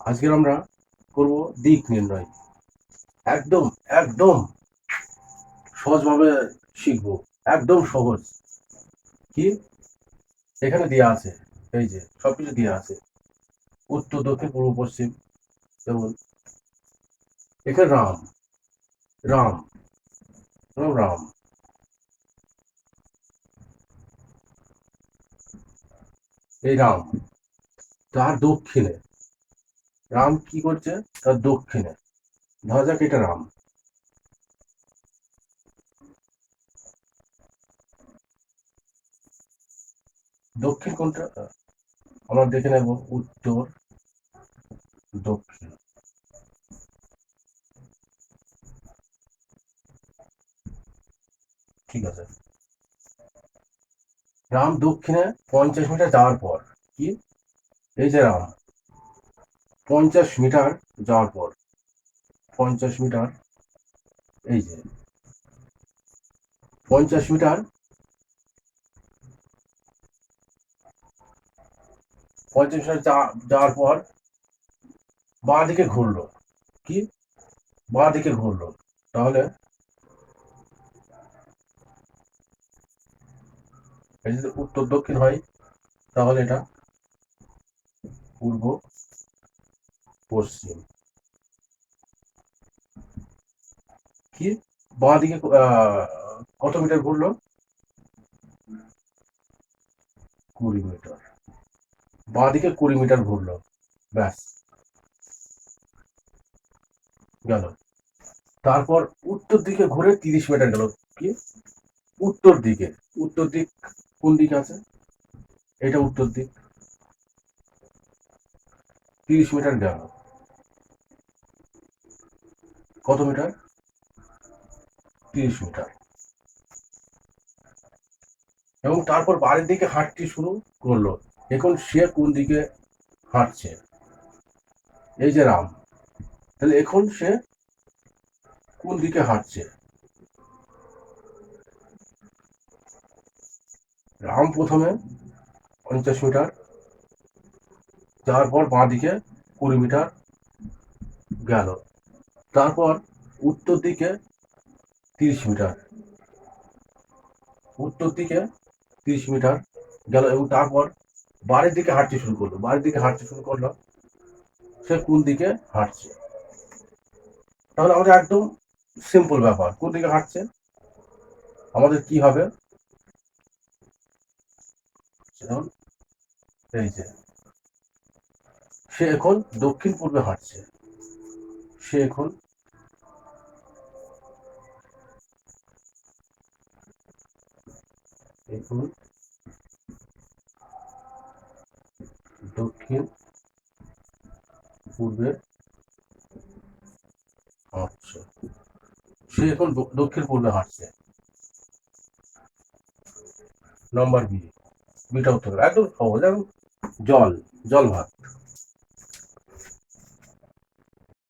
আজকে আমরা করব দিক নির্ণয়। একদম একদম সহজভাবে শিখবো, একদম সহজ। কি এখানে দেওয়া আছে, এই যে সবকিছু দেওয়া আছে, উত্তর দক্ষিণ পূর্ব পশ্চিম। যেমন এখানে রাম, রাম, রাম, রাম, এই রাম, তার দক্ষিণে রাম কি করছে, তার দক্ষিণে ধরা যাক এটা রাম। দক্ষিণ কোনটা আমরা দেখে নেব, উত্তর দক্ষিণ। ঠিক আছে, রাম দক্ষিণে 50 মিটার যাওয়ার পর কি, এই যে রাম 50 মিটার যাওয়ার পর, 50 মিটার, এই যে 50 মিটার, 50 মিটার যাওয়ার পর বাঁ দিকে ঘুরলো। কি, বাঁ দিকে ঘুরলো, তাহলে এটা যদি উত্তর দক্ষিণ হয় তাহলে এটা পূর্ব পশ্চিম। কি, বাঁ দিকে কত মিটার ঘুরলো, 20 মিটার, বাঁ দিকে 20 মিটার ঘুরলো, ব্যাস গেল। তারপর উত্তর দিকে ঘুরে 30 মিটার গেল। কি, উত্তর দিকে, উত্তর দিক কোন দিকে আছে, এটা উত্তর দিক, 30 মিটার গেল। কত মিটার, 30 মিটার। এবং তারপর বাড়ির দিকে হাঁটতে শুরু করলো। এখন সে কোন দিকে হাঁটছে, এই যে রাম, তাহলে এখন সে কোন দিকে হাঁটছে, রাম প্রথমে 50 মিটার যাওয়ার পর বাঁ দিকে 20 মিটার গেল। তারপর উত্তর দিকে 30 মিটার, উত্তর দিকে 30 মিটার গেল। এবং তারপর বাড়ির দিকে হাঁটতে শুরু করলো, বাড়ির দিকে হাঁটতে শুরু করলো, সে কোন দিকে হাঁটছে। তাহলে আমাদের একদম সিম্পল ব্যাপার, কোন দিকে হাঁটছে, আমাদের কি হবে, এই যে সে এখন দক্ষিণ পূর্বে হাঁটছে, সে এখন এখন দক্ষিণ পূর্বে হাঁটছে, সে এখন দক্ষিণ পূর্বে হাঁটছে। নাম্বার বি, বিটা উত্তর, একদম সহজ। এবং জল, জল ভাত।